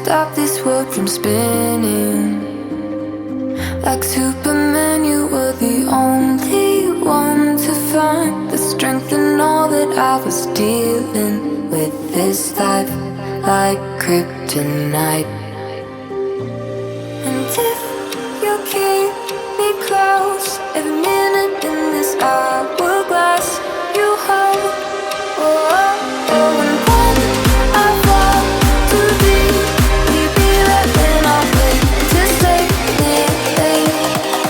stop this world from spinning. Like Superman, you were the only one to find the strength in all that I was dealing with. This life like kryptonite. And if you keep me close, every minute in this hourglass you hold. Oh, oh, oh, and when I fall too deep, we'd be right in our way to save me,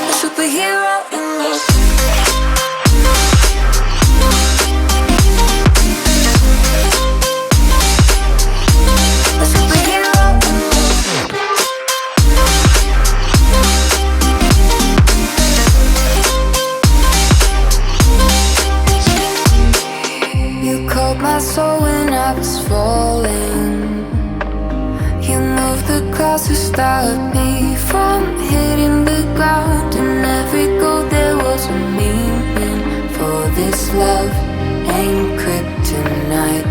a superhero in me. A superhero in me. You called my soul when I was falling. You moved the clouds to stop me from hitting the ground. In every goal there was a meaning, for this love ain't kryptonite.